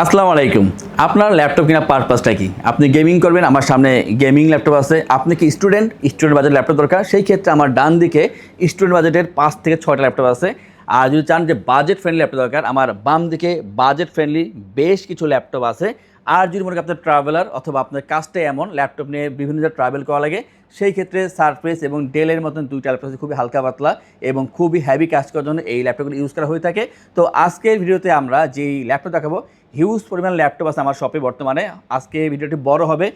আসসালামু আলাইকুম। আপনার ল্যাপটপ কেনার পারপাসটা কি? আপনি গেমিং করবেন, আমার সামনে গেমিং ল্যাপটপ আছে। আপনি কি স্টুডেন্ট বাজেট ল্যাপটপ দরকার? সেই ক্ষেত্রে আমার ডান দিকে স্টুডেন্ট বাজেটের ৫ থেকে ৬টা ল্যাপটপ আছে। আর যদি চান যে বাজেট ফ্রেন্ডলি ল্যাপটপ দরকার, আমার বাম দিকে বাজেট ফ্রেন্ডলি বেশ কিছু ল্যাপটপ আছে। আর যদি মনে করেন আপনার ট্রাভেলার অথবা আপনার কাজটাই এমন ল্যাপটপ নিয়ে বিভিন্ন জায়গায় ট্রাভেল করা লাগে, সেই ক্ষেত্রে সারফেস এবং ডেলের মতন দুইটা ল্যাপটপ আছে, খুবই হালকা পাতলা এবং খুবই হেভি কাজ করার জন্য এই ল্যাপটপগুলো ইউজ করা হয়ে থাকে। তো আজকের ভিডিওতে আমরা যেই ল্যাপটপ দেখাবো, হিউজ পরিমাণ ল্যাপটপ আছে আমার শপে বর্তমানে। আজকে ভিডিওটি বড় হবে,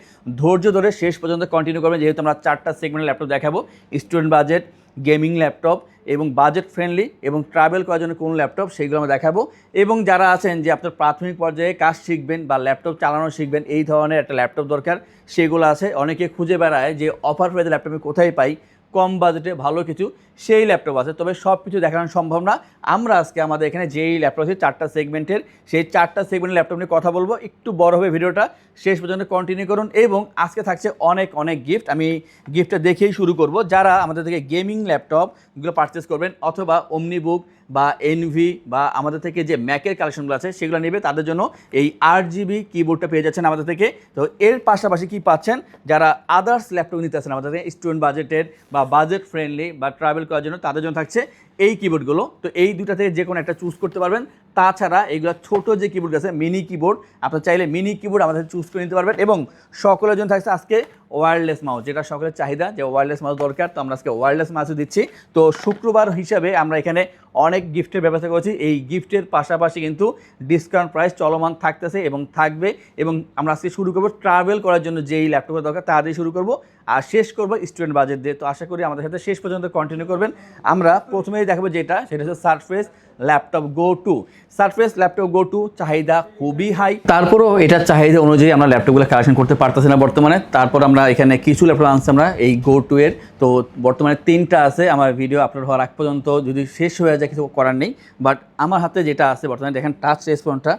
ধৈর্য ধরে শেষ পর্যন্ত কন্টিনিউ করবেন, যেহেতু আমরা 4টা সেগমেন্টের ল্যাপটপ দেখাবো। স্টুডেন্ট বাজেট, গেমিং ল্যাপটপ এবং বাজেট ফ্রেন্ডলি এবং ট্রাভেল করার জন্য কোন ল্যাপটপ, সেইগুলো আমরা দেখাবো। এবং যারা আছেন যে আপনার প্রাথমিক পর্যায়ে কাজ শিখবেন বা ল্যাপটপ চালানো শিখবেন, এই ধরনের একটা ল্যাপটপ দরকার, সেগুলো আছে। অনেকে খুঁজে বেড়ায় যে অফার প্রাইসে ল্যাপটপ আমি কোথায় পাই, কম বাজেটে ভালো কিছু, সেই ল্যাপটপ আছে। তবে সব কিছু দেখানো সম্ভব না। আমরা আজকে আমাদের এখানে যেই ল্যাপটপ আছে 4টা সেগমেন্টের, সেই 4টা সেগমেন্টের ল্যাপটপ নিয়ে কথা বলবো। একটু বড় হবে ভিডিওটা, শেষ পর্যন্ত কন্টিনিউ করুন। এবং আজকে থাকছে অনেক অনেক গিফট। আমি গিফটটা দেখেই শুরু করব। যারা আমাদের থেকে গেমিং ল্যাপটপগুলো পারচেস করবেন অথবা ওমনিবুক বা এনভি বা আমাদের থেকে যে ম্যাকের কালেকশনগুলো আছে সেগুলো নেবে, তাদের জন্য এই 8GB কিবোর্ডটা পেয়ে যাচ্ছেন আমাদের থেকে। তো এর পাশাপাশি কি পাচ্ছেন, যারা আদার্স ল্যাপটপ নিতে আছেন আমাদের থেকে স্টুডেন্ট বাজেটের বা বাজেট ফ্রেন্ডলি বা ট্রাভেল করার জন্য, তাদের জন্য থাকছে এই কিবোর্ডগুলো। তো এই দুটা থেকে যে কোনো একটা চুজ করতে পারবেন। তাছাড়া এইগুলো ছোটো যে কিবোর্ড আছে, মিনি কিবোর্ড, আপনার চাইলে মিনি কিবোর্ড আমাদের চুজ করে নিতে পারবেন। এবং সকলের জন্য থাকছে আজকে ওয়্যারলেস মাউস, যেটা সকলের চাহিদা যে ওয়্যারলেস মাউস দরকার, তো আমরা আজকে ওয়্যারলেস মাউসও দিচ্ছি। তো শুক্রবার হিসাবে আমরা এখানে অনেক গিফটের ব্যবস্থা করেছি। এই গিফটের পাশাপাশি কিন্তু ডিসকাউন্ট প্রাইস চলমান থাকতেছে এবং থাকবে। এবং আমরা আজকে শুরু করবো ট্রাভেল করার জন্য যেই ল্যাপটপের দরকার তা দিয়ে শুরু করবো, আর শেষ করবো স্টুডেন্ট বাজেট দিয়ে। তো আশা করি আমাদের সাথে শেষ পর্যন্ত কন্টিনিউ করবেন। আমরা প্রথমেই দেখাবো সেটা হচ্ছে surface laptop go to. Surface laptop go to চাহিদা খুবই হাই, তারপরেও এটার চাহিদা অনুযায়ী আমরা ল্যাপটপগুলো কালেকশন করতে পারতেছি না বর্তমানে। তারপর আমরা এখানে কিছু ল্যাপটপ আনছি আমরা এই গো টু এর। তো বর্তমানে 3টা আছে। আমার ভিডিও আপলোড হওয়ার আগ পর্যন্ত যদি শেষ হয়ে যায় কিছু করার নেই। বাট আমার হাতে যেটা আছে বর্তমানে, দেখেন টাচ রেসপন্সটা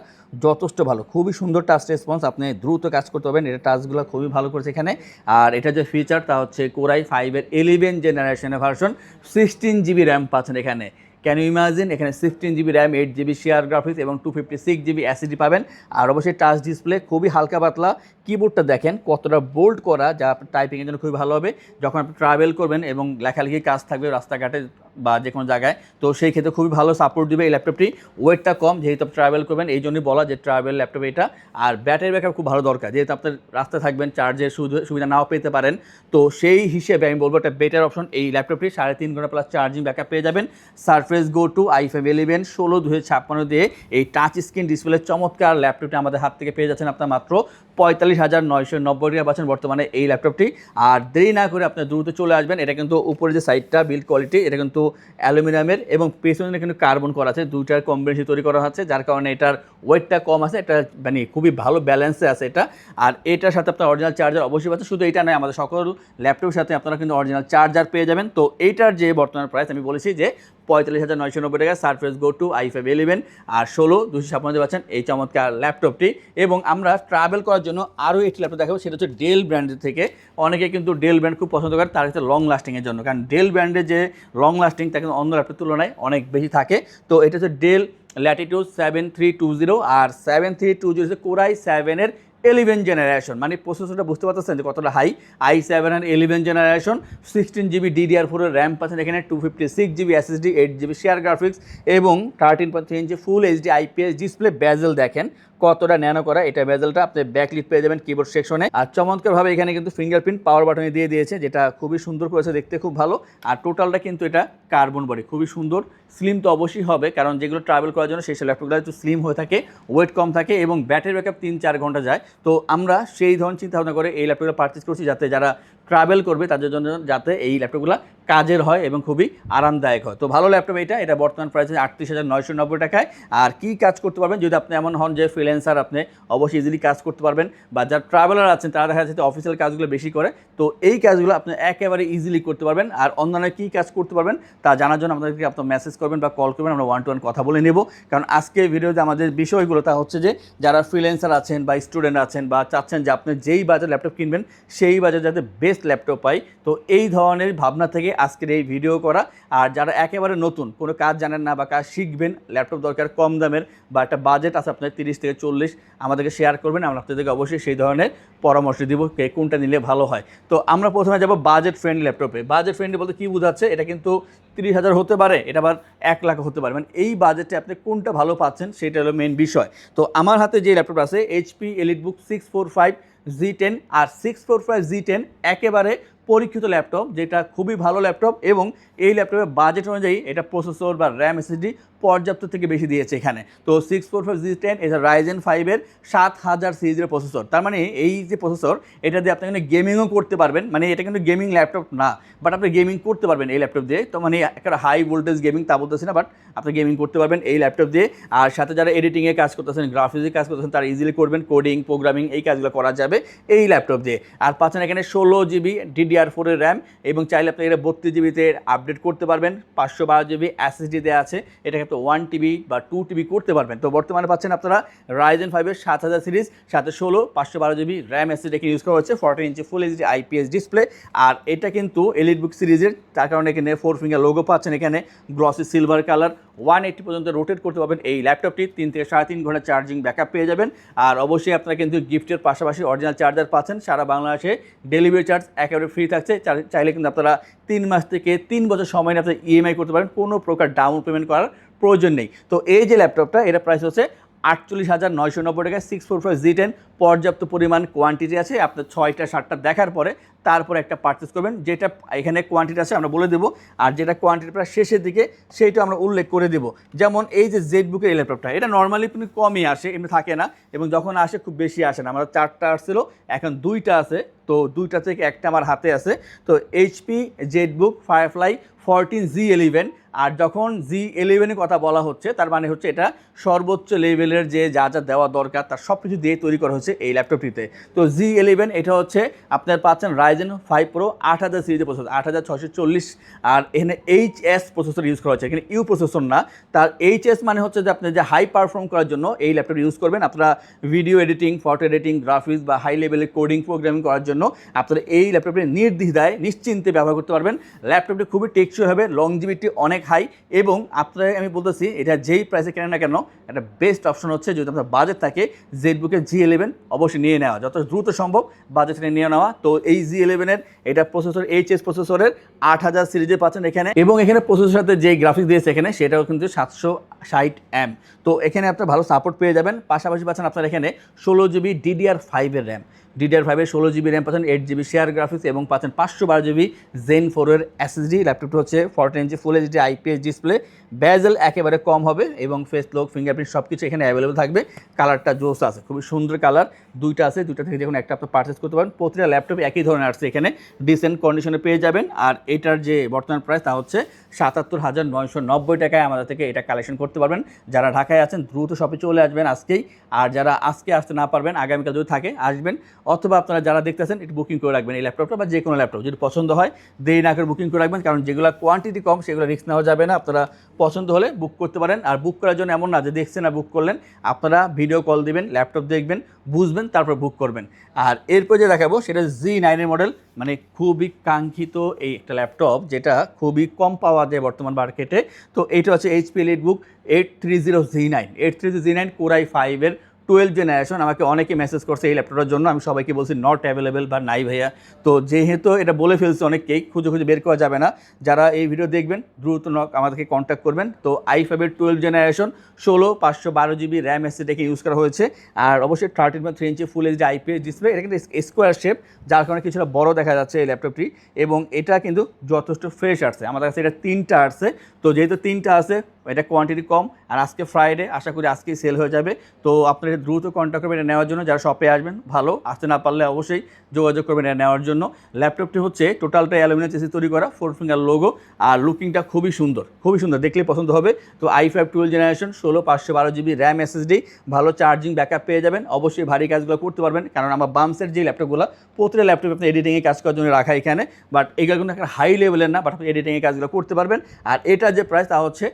যথেষ্ট ভালো, খুবই সুন্দর টাচ রেসপন্স। আপনি দ্রুত কাজ করতে পারবেন, এটা টাচগুলো খুবই ভালো করেছে এখানে। আর এটা যে ফিচার তা হচ্ছে কোরাই 5-এর 11 জেনারেশনের ভার্সন, 16GB র্যাম পাচ্ছেন এখানে। ক্যান ইউ ইমাজিন, এখানে 16GB RAM, 8GB share graphics এবং 256GB এসএসডি পাবেন। আর অবশ্যই টাচ ডিসপ্লে, খুবই হালকা পাতলা। কিবোর্ডটা দেখেন কতটা বোল্ড করা, যা আপনার টাইপিংয়ের জন্য খুবই ভালো হবে যখন আপনি ট্রাভেল করবেন এবং লেখালেখি কাজ থাকবে রাস্তাঘাটে বা যে কোনো জায়গায়। তো সেই ক্ষেত্রে খুবই ভালো সাপোর্ট দেবে এই ল্যাপটপটি। ওয়েটটা কম, যেহেতু আপনি ট্রাভেল করবেন, এই জন্যই বলা যে ট্রাভেল ল্যাপটপ এটা। আর ব্যাটারি ব্যাকআপ খুব ভালো দরকার, যেহেতু আপনার রাস্তায় থাকবেন, চার্জের সুবিধা নাও পেতে পারেন। তো সেই হিসেবে আমি বলবো একটা বেটার অপশন এই ল্যাপটপটি। 3.5 ঘন্টা প্লাস চার্জিং ব্যাকআপ পেয়ে যাবেন। সারফেস গো টু i5-11 16/2056 দিয়ে এই টাচ স্ক্রিন ডিসপ্লে চমৎকার ল্যাপটপটি আমাদের হাত থেকে পেয়ে যাচ্ছেন আপনার মাত্র 45,990 টাকা পাচ্ছেন বর্তমানে এই ল্যাপটপটি। আর দেরি না করে আপনার দ্রুত চলে আসবেন। এটা কিন্তু উপরে যে সাইডটা বিল্ড কোয়ালিটি, এটা কিন্তু অ্যালুমিনিয়ামের এবং পেছনে কিন্তু কার্বন করা আছে, দুইটার কম্বিনেশন তৈরি করা হচ্ছে, যার কারণে এটার ওয়েটটা কম আছে। এটা মানে খুবই ভালো ব্যালেন্সে আছে এটা। আর এটার সাথে আপনার অরিজিনাল চার্জার অবশ্যই পাচ্ছেন। শুধু এটা নয়, আমাদের সকল ল্যাপটপের সাথে আপনারা কিন্তু অরিজিনাল চার্জার পেয়ে যাবেন। তো এইটার যে বর্তমান প্রাইস আমি বলেছি যে 45,990 টাকা সারফেস গো টু i5-11 আর 16/256 পাচ্ছেন এই চমৎকার ল্যাপটপটি। এবং আমরা ট্রাভেল করার জন্য আরও একটি ল্যাপটপ দেখাবো, সেটা হচ্ছে ডেল ব্র্যান্ডের থেকে। অনেকে কিন্তু ডেল ব্র্যান্ড খুব পছন্দ করে, তার হচ্ছে লং লাস্টিংয়ের জন্য, কারণ ডেল ব্র্যান্ডের যে লং লাস্টিং তা কিন্তু অন্য ল্যাপটপের তুলনায় অনেক বেশি থাকে। তো এটা হচ্ছে ডেল ল্যাটিটিউড 7320 আর 7320 হচ্ছে কোরাই 7-এর 11 জেনারেশন। মানে প্রসেসরটা বুঝতে পারতেছেন যে কতটা হাই। i7 এর 11 জেনারেশন, 16GB DDR4 এর র্যাম পাচ্ছেন এখানে, 256GB SSD, 8GB share graphics এবং 13.3 ইঞ্চি ফুল এইচডি IPS ডিসপ্লে। বেজেল দেখেন কতটা ন্যানো করা, এটা বেজেলটা আপনি ব্যাকলিট পেয়ে যাবেন কিবোর্ড সেকশনে। আর চমৎকারভাবে এখানে কিন্তু ফিঙ্গারপ্রিন্ট পাওয়ার বাটনে দিয়ে দিয়েছে, যেটা খুবই সুন্দর করেছে, দেখতে খুব ভালো। আর টোটালটা কিন্তু এটা কার্বন বডি, খুবই সুন্দর। স্লিম তো অবশ্যই হবে, কারণ যেগুলো ট্রাভেল করার জন্য সেই সব ল্যাপটপগুলো একটু স্লিম হয়ে থাকে, ওয়েট কম থাকে এবং ব্যাটারি ব্যাকআপ 3-4 ঘন্টা যায়। তো আমরা সেই ধরনের চিন্তা ভাবনা করে এই ল্যাপটপগুলো পারচেস করছি, যাতে যারা ট্রাভেল করবে তাদের জন্য যাতে এই ল্যাপটপগুলো কাজের হয় এবং খুবই আরামদায়ক হয়। তো ভালো ল্যাপটপ এটা বর্তমান প্রাইস 38,990 টাকায়। আর কি কাজ করতে পারবেন, যদি আপনি এমন হন যে ফ্রিল্যান্সার, আপনি অবশ্যই ইজিলি কাজ করতে পারবেন। বা যারা ট্রাভেলার আছেন তারা দেখা যাচ্ছে অফিসিয়াল কাজগুলো বেশি করে, তো এই কাজগুলো আপনি একেবারে ইজিলি করতে পারবেন। আর অন্যান্য কী কাজ করতে পারবেন তা জানার জন্য আমাদেরকে আপনার মেসেজ করবেন বা কল করবেন, আমরা 1-to-1 কথা বলে নেব। কারণ আজকে ভিডিওতে আমাদের বিষয়গুলো তা হচ্ছে যে যারা ফ্রিল্যান্সার আছেন বা স্টুডেন্ট আছেন বা চাচ্ছেন যে আপনি যেই বাজার ল্যাপটপ কিনবেন সেই বাজার যাতে বেস্ট বেস্ট ল্যাপটপ পাই। তো এই ধরনের ভাবনা থেকে আজকের এই ভিডিও করা। আর যারা একেবারে নতুন কোনো কাজ জানেন না বা কাজ শিখবেন, ল্যাপটপ দরকার কম দামের বা একটা বাজেট আছে আপনার 30 থেকে 40, আমাদেরকে শেয়ার করবেন, আমরা আপনাদেরকে অবশ্যই সেই ধরনের পরামর্শ দিব কে কোনটা নিলে ভালো হয়। তো আমরা প্রথমে যাব বাজেট ফ্রেন্ডলি ল্যাপটপে। বাজেট ফ্রেন্ডলি বলতে কী বোঝাচ্ছে, এটা কিন্তু 30,000 হতে পারে, এটা আবার 1 লাখ হতে পারে, মানে এই বাজেটে আপনি কোনটা ভালো পাচ্ছেন সেটা হলো মেন বিষয়। তো আমার হাতে যে ল্যাপটপ আছে HP EliteBook 645 G10, আর 645 G10 একেবারে পরীক্ষিত ল্যাপটপ, যেটা খুবই ভালো ল্যাপটপ এবং এই ল্যাপটপের বাজেট অনুযায়ী এটা প্রসেসর বা র্যাম এসএসডি পর্যাপ্ত থেকে বেশি দিয়েছে এখানে। তো 645 G10 এটা Ryzen 5-এর 7000 সিরিজের প্রসেসর। তার মানে এই যে প্রসেসর, এটা দিয়ে আপনি কিন্তু গেমিংও করতে পারবেন, মানে এটা কিন্তু গেমিং ল্যাপটপ না, বাট আপনি গেমিং করতে পারবেন এই ল্যাপটপ দিয়ে। তো মানে একটা হাই ভোল্টেজ গেমিং তা বলতেছি না, বাট আপনি গেমিং করতে পারবেন এই ল্যাপটপ দিয়ে। আর সাথে যারা এডিটিংয়ে কাজ করতেছেন, গ্রাফিক্সে কাজ করতেছেন, তারা ইজিলি করবেন, কোডিং প্রোগ্রামিং এই কাজগুলো করা যাবে এই ল্যাপটপ দিয়ে। আর পাচ্ছেন এখানে 16GB DDR4 এর র্যাম, এবং চাইলে আপনি এটা 32GB আপডেট করতে পারবেন। 512GB এসএসডি দেওয়া আছে, এটাকে আপনি 1TB বা 2TB করতে পারবেন। তো বর্তমানে পাচ্ছেন আপনারা Ryzen 5-এর 7000 সিরিজ, সাথে 16 512GB র্যাম এসএসডি এখানে ইউজ করা হচ্ছে, 14 ইঞ্চি ফুল এইচডি IPS ডিসপ্লে। আর এটা কিন্তু EliteBook সিরিজের, তার কারণে এখানে 4 ফিঙ্গার লোগো পাচ্ছেন, এখানে গ্লসি সিলভার কালার, 180 পর্যন্ত রোটেট করতে পারবেন এই ল্যাপটপটি। 3 থেকে 3.5 ঘন্টা চার্জিং ব্যাকআপ পেয়ে যাবেন। আর অবশ্যই আপনারা কিন্তু গিফটের পাশাপাশি অরিজিনাল চার্জার পাচ্ছেন। সারা বাংলাদেশে ডেলিভারি চার্জ একেবারে ফ্রি থাকছে। চাইলে কিন্তু আপনারা 3 মাস থেকে 3 বছর সময় নিয়ে আপনারা EMI করতে পারেন, কোনো প্রকার ডাউন পেমেন্ট করার প্রয়োজন নেই। তো এই যে ল্যাপটপটা, এটা প্রাইস হচ্ছে 48,990 টাকা। 645 G10 পর্যাপ্ত পরিমাণ কোয়ান্টিটি আছে, আপনার 6টা 7টা দেখার পরে তারপর একটা পারচেস করবেন, যেটা এখানে কোয়ান্টিটি আছে আমরা বলে দেবো, আর যেটা কোয়ান্টিটি প্রায় শেষের দিকে সেইটা আমরা উল্লেখ করে দেবো। যেমন এই যে ZBook-এর এই ল্যাপটপটা, এটা নর্মালি কিন্তু কমই আসে, এমনি থাকে না, এবং যখন আসে খুব বেশি আসে না। আমার 4টা আসছিল, এখন 2টা আছে, তো 2টা থেকে একটা আমার হাতে আছে। তো HP ZBook Firefly 14G11, আর যখন G11-এর কথা বলা হচ্ছে তার মানে হচ্ছে এটা সর্বোচ্চ লেভেলের যে যা যা দেওয়া দরকার তার সব কিছু দিয়ে তৈরি করা হচ্ছে এই ল্যাপটপটিতে। তো G11 এটা হচ্ছে আপনার পাচ্ছেন Ryzen 5 Pro 8000 সিরিজের প্রসেসর, 8640, আর এখানে HS প্রসেসর ইউজ করা হচ্ছে, এখানে ইউ প্রসেসর না। তার HS মানে হচ্ছে যে আপনি যে হাই পারফর্ম করার জন্য এই ল্যাপটপ ইউজ করবেন। আপনারা video editing, photo editing, graphics বা হাই লেভেলের কোডিং প্রোগ্রামিং করার জন্য আপনারা এই ল্যাপটপটি নির্দ্বিধায় নিশ্চিন্তে ব্যবহার করতে পারবেন। ল্যাপটপটি খুবই টেকসই হবে, লংজিভিটি অনেক হাই, এবং আপনারা আমি বলতেছি এটা যেই প্রাইসে কেনেন না কেন, একটা বেস্ট অপশন হচ্ছে যদি আপনার বাজেট থাকে ZBook-এর G11 অবশ্যই নিয়ে নেওয়া, যত দ্রুত সম্ভব বাজেটে নিয়ে নেওয়া। তো এই G11-এর এটা প্রসেসর HS প্রসেসরের 8000 সিরিজে পাচ্ছেন এখানে, এবং এখানে প্রসেসরের সাথে যে গ্রাফিক্স দিয়েছে এখানে সেটাও কিন্তু 760M। তো এখানে আপনার ভালো সাপোর্ট পেয়ে যাবেন। পাশাপাশি পাচ্ছেন আপনার এখানে 16GB DDR5 এর র্যাম, DDR5-এর 16GB র্যাম পাচ্ছেন, 8GB শেয়ার গ্রাফিক্স, এবং পাচ্ছেন 512GB Zen 4-এর এসএসডি। ল্যাপটপটা হচ্ছে 14 ইঞ্চি ফুল এইচডি IPS ডিসপ্লে, বেজেল একেবারে কম হবে, এবং ফেস লক, ফিঙ্গারপ্রিন্ট সব কিছু এখানে অ্যাভেলেবল থাকবে। কালারটা জোস আছে, খুবই সুন্দর কালার, 2টা আছে, 2টা থেকে দেখুন একটা আপনি পারচেস করতে পারেন। প্রতিটা ল্যাপটপ একই ধরনের আসছে, এখানে ডিসেন্ট কন্ডিশনে পেয়ে যাবেন। আর এটার যে বর্তমান প্রাইস তা হচ্ছে 77,990 টাকায় আমাদের থেকে এটা কালেকশন করতে পারবেন। যারা ঢাকায় আছেন দ্রুত শপে চলে আসবেন আজকেই, আর যারা আজকে আসতে না পারবেন আগামীকাল যদি থাকে আসবেন, অথবা আপনারা যারা দেখতেছেন একটু বুকিং করে রাখবেন এই ল্যাপটপটা, বা যে কোনো ল্যাপটপ যদি পছন্দ হয় দেরি না করে বুকিং করে রাখবেন, কারণ যেগুলো কোয়ান্টিটি কম সেগুলো রিস্ক নেওয়া যাবে না। আপনারা পছন্দ হলে বুক করতে পারেন। আর বুক করার জন্য এমন না যে দেখছেন না বুক করলেন, আপনারা ভিডিও কল দিবেন, ল্যাপটপ দেখবেন, বুঝবেন, তারপর বুক করবেন। আর এরপর যে দেখাবো সেটা G9-এর মডেল, মানে খুবই কাঙ্ক্ষিত এই একটা ল্যাপটপ, যেটা খুবই কম পাওয়া যায় বর্তমান মার্কেটে। তো এইটা হচ্ছে HP EliteBook 830G9, 830G9 Core i5-এর 12 generation. আমাকে অনেকে মেসেজ করছে এই ল্যাপটপটার জন্য, আমি সবাইকে বলছি নট অ্যাভেলেবেল বা নাই ভাইয়া। তো যেহেতু এটা বলে ফেলছে অনেককেই, খুঁজে খুঁজে বের করা যাবে না। যারা এই ভিডিও দেখবেন দ্রুত আমাদেরকে কন্ট্যাক্ট করবেন। তো i5-এর 12 generation, 16 512GB RAM SSD use করা হয়েছে, আর অবশ্যই 13.3 ইঞ্চি ফুল এইচডি IPS ডিসপ্লে। এটা কিন্তু স্কোয়ার শেপ, যার কারণে কিছুটা বড় দেখা যাচ্ছে এই ল্যাপটপটি, এবং এটা কিন্তু যথেষ্ট ফ্রেশ আসছে। আমাদের কাছে এটা 3টা আসছে, তো যেহেতু 3টা আছে এটা কোয়ান্টিটি কম, আর আজকে ফ্রাইডে, আশা করি আজকেই সেল হয়ে যাবে। তো আপনারা দ্রুত কন্ট্যাক্ট করবেন এটা নেওয়ার জন্য। যারা শপে আসবেন ভালো, আসতে না পারলে অবশ্যই যোগাযোগ করবেন এটা নেওয়ার জন্য। ল্যাপটপটি হচ্ছে টোটালটা অ্যালুমিনিয়াম চেসি তৈরি করা, 4 ফিঙ্গার লোগো, আর লুকিংটা খুবই সুন্দর, খুবই সুন্দর, দেখলেই পছন্দ হবে। তো i5 12 generation, 16 512GB RAM SSD, ভালো চার্জিং ব্যাকআপ পেয়ে যাবেন। অবশ্যই ভারী কাজগুলো করতে পারবেন, কারণ আমার বামসের যে ল্যাপটপগুলো প্রতিটা ল্যাপটপ আপনি এডিটিংয়ে কাজ করার জন্য রাখা এখানে, বাট এইগুলো কিন্তু একটা হাই লেভেলের না, বাট আপনি এডিটিংয়ে কাজগুলো করতে পারবেন। আর এটা যে প্রাইস তা হচ্ছে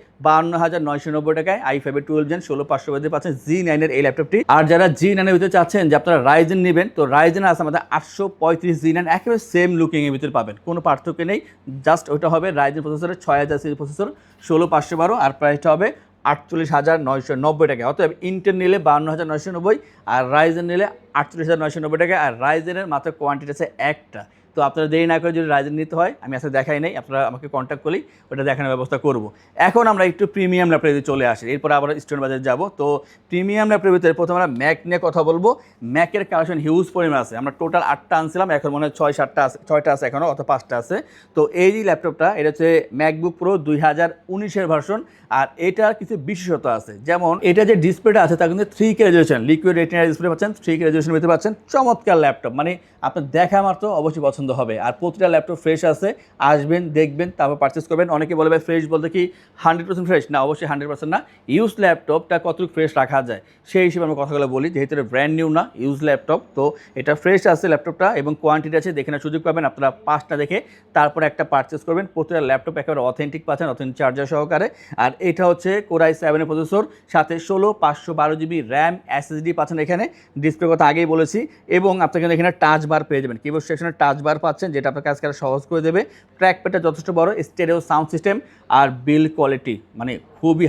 52,990 টাকায় i5 12 জেন 16500 পাচ্ছেন Z9 এর এই ল্যাপটপটি। আর যারা Z9 এর ভিতরে চাচ্ছেন যে আপনারা রাইজেন নেবেন, তো রাইজেন আছে আমাদের 835 Z9 একেবারে সেম লুকিং এর ভিতরে পাবেন, কোনো পার্থক্য নেই। জাস্ট ওটা হবে রাইজেন প্রসেসরের 6000 সিরিজ প্রসেসর 16512, আর প্রাইসটা হবে 48,990 টাকা। অতএব ইন্টেল নিলে 52,990 আর রাইজেন নিলে 48,990 টাকা। আর রাইজেনের মাত্র কোয়ান্টিটি আছে একটা। তো আপনারা দেরি না করে যদি রাইজেন নিতে হয়, আমি আসলে দেখাই নাই, আপনারা আমাকে কন্ট্যাক্ট করলেই ওটা দেখানোর ব্যবস্থা করব। এখন আমরা একটু প্রিমিয়াম ল্যাপটপে চলে আসি, এরপর আবার স্টুডেন্ট বাজারে যাব। তো প্রিমিয়াম ল্যাপটপের ভিতরে প্রথমে আমরা ম্যাক নিয়ে কথা বলবো। ম্যাকের কালেকশন হিউজ পরিমাণ আছে, আমরা টোটাল 8টা আনছিলাম, এখন মনে হয় 6টা আছে এখনও, অত 5টা আছে। তো এই যে ল্যাপটপটা, এটা হচ্ছে ম্যাকবুক প্রো 2019-এর ভার্সন। আর এটার কিছু বিশেষত্ব আছে, যেমন এটা যে ডিসপ্লেটা আছে তা কিন্তু 3K resolution, liquid retina display পাচ্ছেন, 3K রেজলিউশন পেতে পাচ্ছেন। চমৎকার ল্যাপটপ, মানে আপনার দেখা মাত্র অবশ্যই পছন্দ হবে। আর প্রতিটা ল্যাপটপ ফ্রেশ আছে, আসবেন দেখবেন তারপর পারচেস করবেন। অনেকে বলবে ফ্রেশ বলতে কি 100% ফ্রেশ? না, অবশ্যই 100% না। ইউজ ল্যাপটপটা কতটুকু ফ্রেশ রাখা যায় সেই হিসেবে আমরা কথাগুলো বলি, যেহেতু এটা ব্র্যান্ড নিউ না, ইউজ ল্যাপটপ। তো এটা ফ্রেশ আছে ল্যাপটপটা এবং কোয়ান্টিটি আছে, দেখে সুযোগ পাবেন আপনারা 5টা দেখে তারপরে একটা পারচেস করবেন। প্রতিটা ল্যাপটপ একেবারে অথেন্টিক পাচ্ছেন, অথেন্টিক চার্জার সহকারে। আর এটা হচ্ছে Core i7 এর প্রসেসর, সাথে 16/512 GB র্যাম, SSD পাচ্ছেন এখানে, ডিসপ্লে কথা আগেই বলেছি। এবং আপনাকে এখানে টাচ বার পেয়ে যাবেন, কিবোর্ড সেকশনে টাচ বার পাচ্ছেন, যেটা আপনার কাজ করা সহজ করে দেবে। ট্র্যাকপ্যাডটা যথেষ্ট বড়, স্টেরিও সাউন্ড সিস্টেম, আর বিল্ড কোয়ালিটি মানে খুবই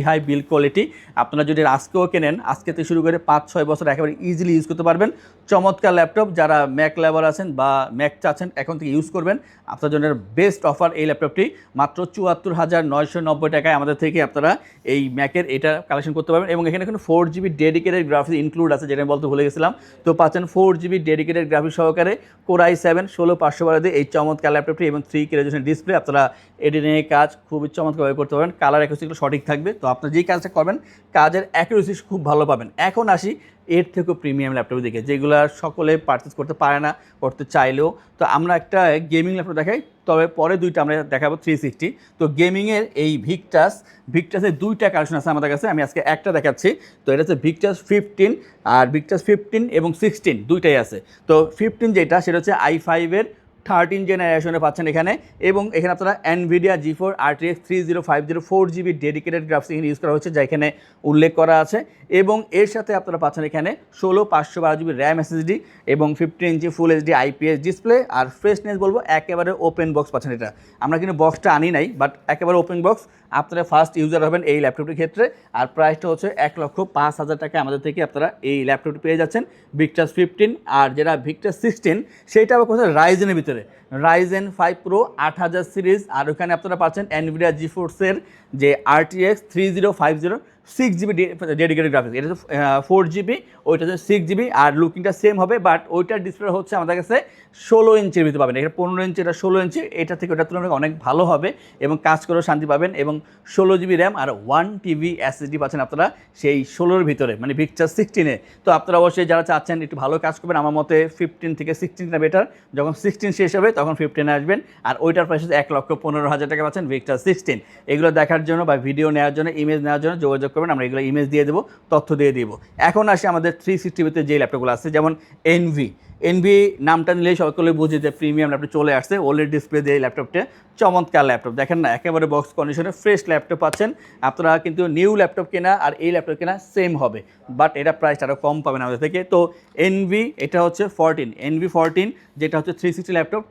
হাই বিল্ড কোয়ালিটি। আপনারা যদি আজকেও কেনেন, আজকে থেকে শুরু করে 5-6 বছর একেবারে ইজিলি ইউজ করতে পারবেন। চমৎকার ল্যাপটপ, যারা ম্যাক লাভার আছেন বা ম্যাক চাচ্ছেন এখন থেকে ইউজ করবেন, আপনার জন্য বেস্ট অফার এই ল্যাপটপটি। মাত্র 74,990 টাকায় আমাদের থেকে আপনারা এই ম্যাকের এটা কালেকশন করতে পারবেন। এবং এখানে কোনো 4GB ডেডিকেটেড গ্রাফিক্স ইনক্লুড আছে, যেটা আমি বলতে ভুলে গেছিলাম। তো পাচ্ছেন 4GB ডেডিকেটেড গ্রাফিক্স সহকারে Core i7 16/512 দিয়ে এই চমৎকার ল্যাপটপটি এবং 3K রেজলিউশন ডিসপ্লে। আপনারা এডিটিংয়ের কাজ খুবই চমৎকারভাবে করতে পারবেন, কালার অ্যাকুরেসিগুলো সঠিক থাকবে। তো আপনারা যেই কাজটা করবেন, কাজের অ্যাকুরেসি খুব ভালো পাবেন। এখন আসি এর থেকেও প্রিমিয়াম ল্যাপটপের দিকে, যেগুলো সকলে পারচেস করতে পারে না, করতে চাইলেও। তো আমরা একটা গেমিং ল্যাপটপ দেখাই, তবে পরে দুইটা আমরা দেখাবো 360। তো গেমিংয়ের এই ভিক্টাসের 2টা কালেকশন আছে আমাদের কাছে, আমি আজকে একটা দেখাচ্ছি। তো এটা হচ্ছে ভিক্টাস 15, আর ভিক্টাস 15 এবং 16 দুইটাই আছে। তো 15 যেটা, সেটা হচ্ছে i5 এর 13 জেনারেশনে পাচ্ছেন এখানে। এবং এখানে আপনারা NVIDIA GeForce RTX 3050 4GB dedicated graphics use করা হচ্ছে, যা এখানে উল্লেখ করা আছে। এবং এর সাথে আপনারা পাচ্ছেন এখানে 16/512 GB র্যাম, SSD এবং 15 ইঞ্চি ফুল HD IPS ডিসপ্লে। আর ফ্রেশনেস বলবো একেবারে ওপেন বক্স পাচ্ছেন এটা। আমরা কিন্তু বক্সটা আনি নাই, বাট একেবারে ওপেন বক্স। আপনারা ফার্স্ট ইউজার হবেন এই ল্যাপটপটির ক্ষেত্রে। আর প্রাইসটা হচ্ছে 1,05,000 টাকা আমাদের থেকে আপনারা এই ল্যাপটপটি পেয়ে যাচ্ছেন, ভিক্টাস 15। আর যেটা ভিক্টাস 16, সেইটা আবার কোথায় রাইজেনের ভিতরে, রাইজেন 5 Pro 8000 সিরিজ। আর ওখানে আপনারা পাচ্ছেন NVIDIA GeForce-এর যে RTX 3050 6GB ডেডিকেটেড গ্রাফিক্স। এটা তো 4GB, ওইটা হচ্ছে 6GB। আর লুকিংটা সেম হবে, বাট ওইটার ডিসপ্লে হচ্ছে আমাদের কাছে 16 ইঞ্চির ভিতরে পাবেন। এটা 15 ইঞ্চি, এটা 16 ইঞ্চি। এটা থেকে ওটার তুলনায় অনেক ভালো হবে এবং কাজ করেও শান্তি পাবেন। এবং 16GB র্যাম আর 1TB SSD পাচ্ছেন আপনারা সেই 16-এর ভিতরে, মানে ভিক্টাস 16-এ। তো আপনারা অবশ্যই যারা চাচ্ছেন একটু ভালো কাজ করবেন, আমার মতে 15 থেকে 16টা বেটার। যখন 16 শেষ হবে তখন 15-এ আসবেন। আর ওইটার প্রাইস হচ্ছে 1,15,000 টাকা পাচ্ছেন ভিক্টাস 16। এগুলো দেখার জন্য বা ভিডিও নেওয়ার জন্য, ইমেজ নেওয়ার জন্য যোগাযোগ করবেন, আমরা এগুলো ইমেজ দিয়ে দেবো, তথ্য দিয়ে দিব। এখন আসি আমাদের 360 ভিতরে যে ল্যাপটপগুলো আছে, যেমন এনভি নামটা নিলেই সকলে বুঝে যে প্রিমিয়াম ল্যাপটপ চলে আসছে। ওলেড ডিসপ্লে দিয়ে এই ল্যাপটপটা, চমৎকার ল্যাপটপ, দেখেন না, একেবারে বক্স কন্ডিশনে ফ্রেশ ল্যাপটপ পাচ্ছেন আপনারা। কিন্তু নিউ ল্যাপটপ কেনা আর এই ল্যাপটপ কেনা সেম হবে, বাট এটা প্রাইসটা আরও কম পাবেন আমাদের থেকে। তো এটা হচ্ছে 14, NV14, যেটা হচ্ছে 360 ল্যাপটপ,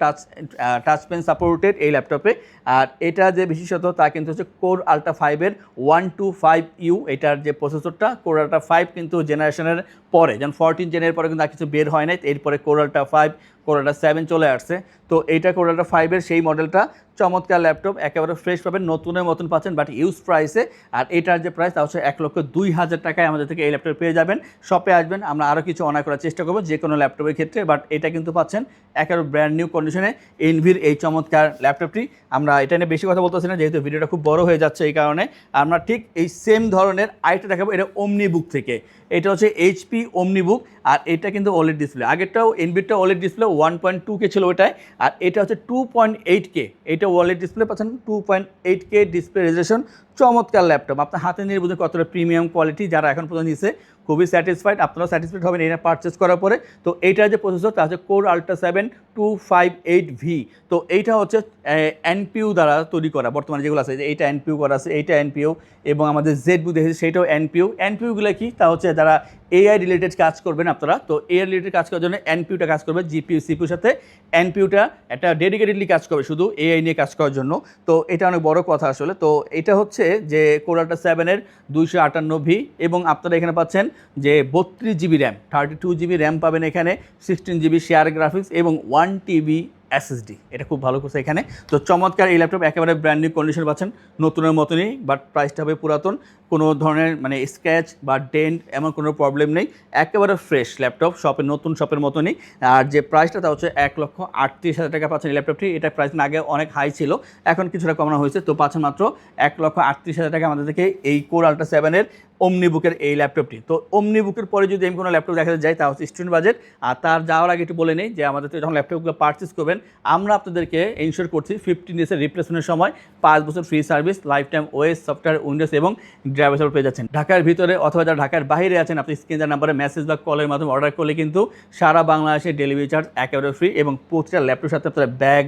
টাচ পেন সাপোর্টেড এই ল্যাপটপে। আর এটা যে বিশেষত তা কিন্তু হচ্ছে Core Ultra 5-এর 125U, এটার যে প্রসেসরটা Core Ultra 5 কিন্তু জেনারেশনের পরে, যেমন 14 জেনের পরে কিন্তু আর কিছু বের হয় নাই, এরপরে Core Ultra 5, Core Ultra 7 চলে আসছে। তো এইটা Core Ultra 5-এর সেই মডেলটা, চমৎকার ল্যাপটপ, একেবারে ফ্রেশ পাবেন, নতুনের মতন পাচ্ছেন, বাট ইউজ প্রাইসে। আর এটার যে প্রাইস তা হচ্ছে 1,02,000 টাকায় আমাদের থেকে এই ল্যাপটপ পেয়ে যাবেন। শপে আসবেন, আমরা আরও কিছু অনার করার চেষ্টা করবো যে কোনো ল্যাপটপের ক্ষেত্রে, বাট এটা কিন্তু পাচ্ছেন একেবারে ব্র্যান্ড নিউ কন্ডিশনে এনভির এই চমৎকার ল্যাপটপটি। আমরা এটা নিয়ে বেশি কথা বলতেছি না, যেহেতু ভিডিওটা খুব বড় হয়ে যাচ্ছে, এই কারণে আমরা ঠিক এই সেম ধরনের আরেকটা দেখাবো। এটা OmniBook থেকে, এটা হচ্ছে HP OmniBook। আর এটা কিন্তু OLED ডিসপ্লে, আগেরটাও এনভিরটা OLED ডিসপ্লে 1.2K ছিল ওটায়, আর এটা হচ্ছে 2.8K। এটা OLED ডিসপ্লে পাচ্ছেন, 2.8K ডিসপ্লে রেজলিউশন, চমৎকার ল্যাপটপ। আপনার হাতে নিয়ে বুঝে কতটা প্রিমিয়াম কোয়ালিটি, যারা এখন পর্যন্ত নিচ্ছে খুবই স্যাটিসফাইড, আপনারাও স্যাটিসফাইড হবেন এটা পারচেস করার পরে। তো এইটার যে প্রসেসর তা হচ্ছে কোর আল্ট্রা 7 258V। তো এইটা হচ্ছে এনপিইউ দ্বারা তৈরি করা, বর্তমানে যেগুলো আছে এইটা এনপিইউ করা আছে, এইটা এনপিইউ, এবং আমাদের জেডবু দেখেছি সেইটাও এনপিইউ। এনপিইউগুলো কি, তা হচ্ছে যারা এআই রিলেটেড কাজ করবেন আপনারা, তো এআই রিলেটেড কাজ করার জন্য এনপিইউটা কাজ করবে, জিপিইউ সিপিইউর সাথে এনপিইউটা একটা ডেডিকেটেডলি কাজ করবে শুধু এআই নিয়ে কাজ করার জন্য। তো এটা অনেক বড় কথা আসলে। তো এটা হচ্ছে যে কোর আল্ট্রা 7-এর 258V, এবং আপনারা এখানে পাচ্ছেন যে 32GB র্যাম, 32GB র্যাম পাবেন এখানে, 16GB শেয়ার গ্রাফিক্স এবং 1TB এসএসডি। এটা খুব ভালো করছে এখানে। তো চমৎকার এই ল্যাপটপ, একেবারে ব্র্যান্ড নিউ কন্ডিশন পাচ্ছেন, নতুনের মতনই, বাট প্রাইসটা হবে পুরাতন, কোনো ধরনের মানে স্ক্র্যাচ বা ডেন্ট এমন কোনো প্রবলেম নেই, একেবারে ফ্রেশ ল্যাপটপ, শপের নতুন শপের মতনই। আর যে প্রাইসটা তা হচ্ছে 1,38,000 টাকা পাচ্ছেন এই ল্যাপটপটি। এটা প্রাইস আগে অনেক হাই ছিল, এখন কিছুটা কমানো হয়েছে, তো পাচ্ছেন মাত্র 1,38,000 টাকা আমাদের থেকে এই কোর আল্ট্রা 7-এর ওমনিবুকের এই ল্যাপটপটি। তো ওমনিবুকের পরে যদি আমি কোনো ল্যাপটপ দেখাতে যাই তা হচ্ছে স্টুডেন্ট বাজেট। আর তার যাওয়ার আগে একটু বলে নেই যে আমাদের যখন ল্যাপটপগুলো পারচেস করবেন, আমরা আপনাদেরকে ইনশিওর করছি 15 ডেজের রিপ্লেসমেন্টের সময় 5 বছর free service, life time OS, software, Windows এবং ড্রাইভার সাপোর্ট পেয়ে যাচ্ছেন। ঢাকার ভিতরে অথবা যারা ঢাকার বাইরে আছেন, আপনি স্ক্রিনের নাম্বারে মেসেজ বা কলের মাধ্যমে অর্ডার করলে কিন্তু সারা বাংলাদেশে ডেলিভারি চার্জ একেবারে ফ্রি, এবং প্রতিটা ল্যাপটপের সাথে আপনারা ব্যাগ,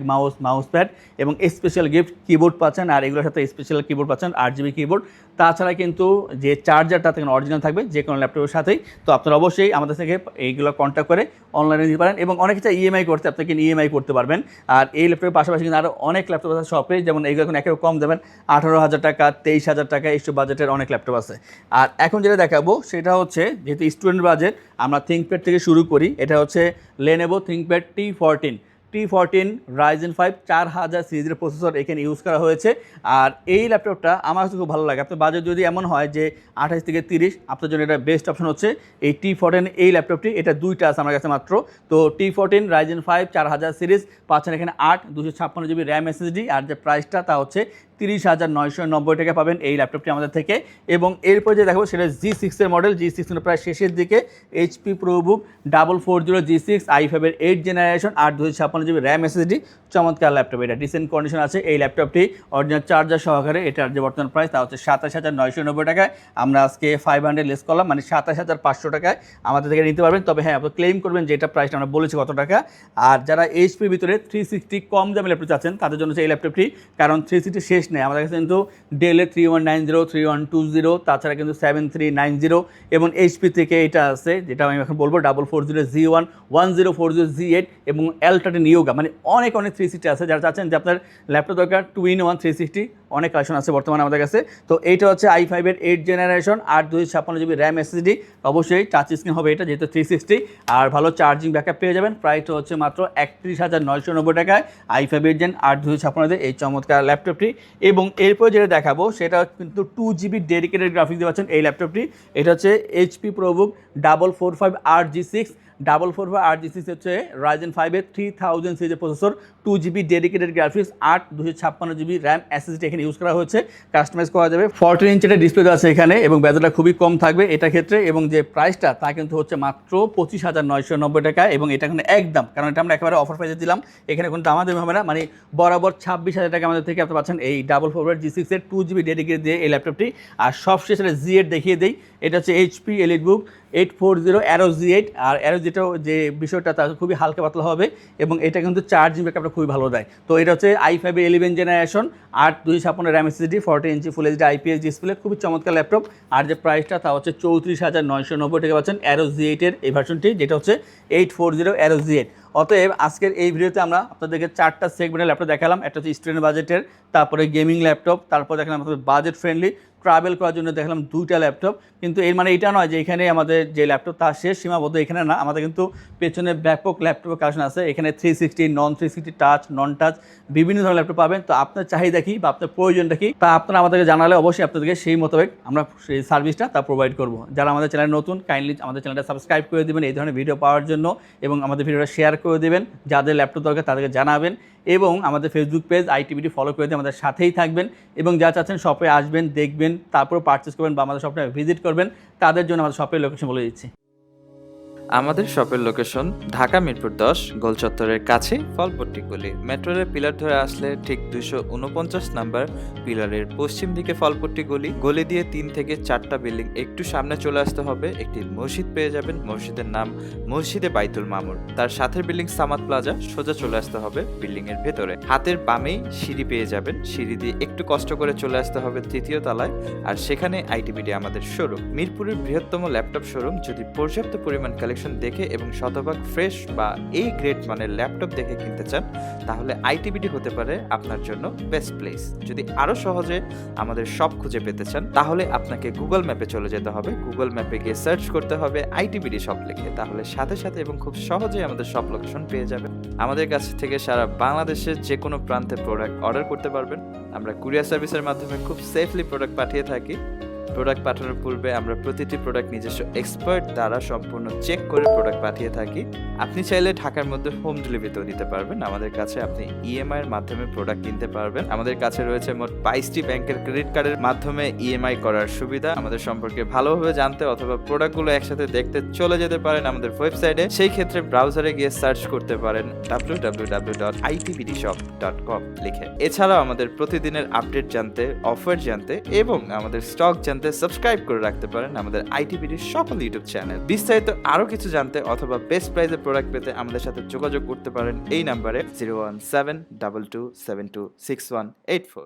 মাউস প্যাড এবং স্পেশাল গিফট কিবোর্ড পাচ্ছেন। আর এগুলোর সাথে স্পেশাল কিবোর্ড পাচ্ছেন, 8GB কিবোর্ড। তাছাড়া কিন্তু যে চার্জারটা থেকে অরিজিনাল থাকবে যে কোনো ল্যাপটপের সাথেই। তো আপনারা অবশ্যই আমাদের থেকে এইগুলো কন্ট্যাক্ট করে অনলাইনে দিতে পারেন, এবং অনেক কিছু ইএমআই করতে আপনি কিন্তু ইএমআই করতে পারবেন। আর এই ল্যাপটপের পাশাপাশি কিন্তু আরও অনেক ল্যাপটপ আছে শপে, যেমন এইগুলো এখন একেবারে কম দেবেন, 18,000 টাকা, 23,000 টাকা, এইসব বাজেটের অনেক ল্যাপটপ আছে। আর এখন যেটা দেখাবো সেটা হচ্ছে, যেহেতু স্টুডেন্ট বাজেট, আমরা থিঙ্কপ্যাড থেকে শুরু করি। এটা হচ্ছে লেনোভো থিঙ্কপ্যাড T14 Ryzen 5 4000 সিরিজের প্রসেসর এখানে ইউজ করা হয়েছে। আর এই ল্যাপটপটা আমার কাছে খুব ভালো লাগে। আপনার বাজেট যদি এমন হয় যে 28 থেকে 30, আপনার জন্য এটা বেস্ট অপশন হচ্ছে এই T14 এই ল্যাপটপটি। এটা দুইটা আছে আমার কাছে মাত্র। তো T14 Ryzen 5 4000 সিরিজ পাচ্ছেন এখানে 8 256GB র্যাম এসএসডি। আর যে প্রাইসটা তা হচ্ছে 30,990 টাকা পাবেন এই ল্যাপটপটি আমাদের থেকে। এবং এরপর যে দেখাবো সেটা G6-এর মডেল, G6 প্রায় শেষের দিকে, HP ProBook 440 G6 i5-এর 8th generation, 8 256GB RAM SSD, চমৎকার ল্যাপটপ। এটা ডিসেন্ট কন্ডিশন আছে এই ল্যাপটপটি, অরিজিনাল চার্জার সহকারে। এটার যে বর্তমান প্রাইস তা হচ্ছে 27,990 টাকায়। আমরা আজকে 500 লেস করলাম, মানে 27,500 টাকায় আমাদের থেকে নিতে পারবেন। তবে হ্যাঁ, আপনি ক্লেম করবেন যে এটা প্রাইসটা আমরা বলেছি কত টাকা। আর যারা এইচপির ভিতরে 360 কম দামে ল্যাপটপ চাচ্ছেন তাদের জন্য এই ল্যাপটপটি, কারণ 360 শেষ নেই আমাদের কাছে কিন্তু ডেলের 3190, 3120, তাছাড়া কিন্তু 7390, এবং এইচপি থেকে এটা আছে যেটা আমি এখন বলবো 440 G1, 1040 G8 এবং L13 Yoga, মানে অনেক 360 আছে। যারা চাচ্ছেন যে আপনার ল্যাপটপ দরকার 2-in-1 360, অনেক কালেকশন আছে বর্তমানে আমাদের কাছে। তো এইটা হচ্ছে i5-এর 8th generation, 8 256GB RAM SSD, অবশ্যই টাচ স্ক্রিন হবে এটা যেহেতু 360, আর ভালো চার্জিং ব্যাকআপ পেয়ে যাবেন। প্রাইসটা হচ্ছে মাত্র 31,990 টাকায় i5-এর জেন 8 256 এই চমৎকার ল্যাপটপটি। এবং এরপর যেটা দেখাবো সেটা কিন্তু 2GB ডেডিকেটেড গ্রাফিক্স দিয়ে পাচ্ছেন এই ল্যাপটপটি। এটা হচ্ছে এইচপি প্রোবুক 445 G6, 445 G6 হচ্ছে Ryzen 5-এর 3000 সিরিজের processor, 2GB dedicated graphics, 8 256GB RAM SSD এখানে ইউজ করা হয়েছে। কাস্টমাইজ করা যাবে, 14 ইঞ্চের ডিসপ্লে আছে এখানে, এবং ব্যাটারিটা খুবই কম থাকবে এটা ক্ষেত্রে। এবং যে প্রাইসটা তা কিন্তু হচ্ছে মাত্র 25,990 টাকা, এবং এটা এখানে একদম, কারণ এটা আমরা একেবারে অফার প্রাইসে দিলাম, এখানে কোনো দামাদামি হবে না, মানে বরাবর 26,000 টাকা আমাদের থেকে আপনি পাচ্ছেন এই 445 G6-এর 2GB ডেডিকেটেড দিয়ে এই ল্যাপটপটি। আর সবশেষে G8 দেখিয়ে দেই, এটা হচ্ছে এইচপি এলিটবুক 840 Aero G8। আর Aero যেটা যে বিষয়টা তা খুবই হালকা পাতলা হবে, এবং এটা কিন্তু চার্জিং ব্যাকআপটা খুবই ভালো দেয়। তো এটা হচ্ছে i5-এর 11th জেনারেশন, 8 256 র্যাম এসএসডি, 40 ইঞ্চি ফুল এইচডি IPS ডিসপ্লে, খুবই চমৎকার ল্যাপটপ। আর যে প্রাইসটা তা হচ্ছে 34,990 টাকা পাচ্ছেন Aero G8-এর এই ভার্সনটি, যেটা হচ্ছে 840 Aero G8। অতএব আজকের এই ভিডিওতে আমরা আপনাদেরকে 4টা সেগমেন্টের ল্যাপটপ দেখালাম। একটা হচ্ছে স্টুডেন্ট বাজেটের, তারপরে গেমিং ল্যাপটপ, তারপর দেখালাম আপনাদের বাজেট ফ্রেন্ডলি ট্রাভেল করার জন্য দেখালাম 2টা ল্যাপটপ। কিন্তু এর মানে এটা নয় যে এখানে আমাদের যে ল্যাপটপ তা শেষ সীমাবদ্ধ, এখানে না, আমাদের কিন্তু পেছনে ব্যাপক ল্যাপটপের কালেকশন আছে। এখানে 360, নন 360, টাচ, নন টাচ, বিভিন্ন ধরনের ল্যাপটপ পাবেন। তো আপনার চাহিদা কি বা আপনার প্রয়োজনটা কি তা আপনারা আমাদেরকে জানালে অবশ্যই আপনাদেরকে সেই মোতাবেক আমরা সেই সার্ভিসটা তা প্রোভাইড করব। যারা আমাদের চ্যানেল নতুন, কাইন্ডলি আমাদের চ্যানেলটা সাবস্ক্রাইব করে দেবেন এই ধরনের ভিডিও পাওয়ার জন্য, এবং আমাদের ভিডিওটা শেয়ার করে দেবেন, যাদের ল্যাপটপ দরকার তাদেরকে জানাবেন, এবং আমাদের ফেসবুক পেজ আইটিভিটি ফলো করে দিয়ে আমাদের সাথেই থাকবেন। এবং যা চাচ্ছেন শপে আসবেন, দেখবেন, তারপর পারচেস করবেন বা আমাদের শপে ভিজিট করবেন, তাদের জন্য আমাদের শপের লোকেশন বলে দিচ্ছি। আমাদের শপের লোকেশন ঢাকা মিরপুর 10 গোল চত্বরের কাছে ফলপট্টি গলি। মেট্রো রেল পিলার ধরে আসলে ঠিক 249 নাম্বার পিলারের পশ্চিম দিকে ফলপট্টি গলি। গলি দিয়ে 3 থেকে 4টা বিল্ডিং একটু সামনে চলে আসতে হবে, একটি মসজিদ পেয়ে যাবেন। মসজিদের নাম মসজিদে বাইতুল মামুর। তার সাথের বিল্ডিং সামাদ প্লাজা, সোজা চলে আসতে হবে বিল্ডিং এর ভেতরে। হাতের বামেই সিঁড়ি পেয়ে যাবেন, সিঁড়ি দিয়ে একটু কষ্ট করে চলে আসতে হবে 3য় তলায়, আর সেখানে আইটিবিডি আমাদের শোরুম। মিরপুরের বৃহত্তম ল্যাপটপ শোরুম। যদি পর্যাপ্ত পরিমাণ কালেকশন দেখে এবং শতভাগ ফ্রেশ বা এই গ্রেড মানের ল্যাপটপ দেখে কিনতে চান, তাহলে আইটিবিডি হতে পারে আপনার জন্য বেস্ট প্লেস। যদি আরো সহজে আমাদের শপ খুঁজে পেতে চান, তাহলে আপনাকে গুগল ম্যাপে চলে যেতে হবে। গুগল ম্যাপে গিয়ে সার্চ করতে হবে আইটিবিডি শপ লিখে, তাহলে সাথে সাথে এবং খুব সহজেই আমাদের শপ লোকেশন পেয়ে যাবেন। আমাদের কাছ থেকে সারা বাংলাদেশের যে কোনো প্রান্তে প্রোডাক্ট অর্ডার করতে পারবেন। আমরা কুরিয়ার সার্ভিসের মাধ্যমে খুব সেফলি প্রোডাক্ট পাঠিয়ে থাকি। প্রোডাক্ট পাঠানোর পূর্বে আমরা প্রতিটি প্রোডাক্ট নিজস্ব এক্সপার্ট দ্বারা সম্পূর্ণ চেক করে প্রোডাক্ট পাঠিয়ে থাকি। আপনি চাইলে ঢাকার মধ্যে হোম ডেলিভারিতেও নিতে পারবেন। আমাদের কাছে আপনি ইএমআই এর মাধ্যমে প্রোডাক্ট কিনতে পারবেন। আমাদের কাছে রয়েছে মোট 22টি ব্যাংকের ক্রেডিট কার্ডের মাধ্যমে ইএমআই করার সুবিধা। আমাদের সম্পর্কে ভালোভাবে জানতে অথবা প্রোডাক্টগুলো একসাথে দেখতে চলে যেতে পারেন আমাদের ওয়েবসাইটে। সেই ক্ষেত্রে ব্রাউজারে গিয়ে সার্চ করতে পারেন www.itbdshop.com লিখে। এছাড়াও আমাদের প্রতিদিনের আপডেট জানতে, অফার জানতে এবং আমাদের স্টক জানতে সাবস্ক্রাইব করে রাখতে পারেন আমাদের আইটিবিডির সকল ইউটিউব চ্যানেল। বিস্তারিত আরো কিছু জানতে অথবা বেস্ট প্রাইসে প্রোডাক্ট পেতে আমাদের সাথে যোগাযোগ করতে পারেন এই নাম্বারে 01722726184।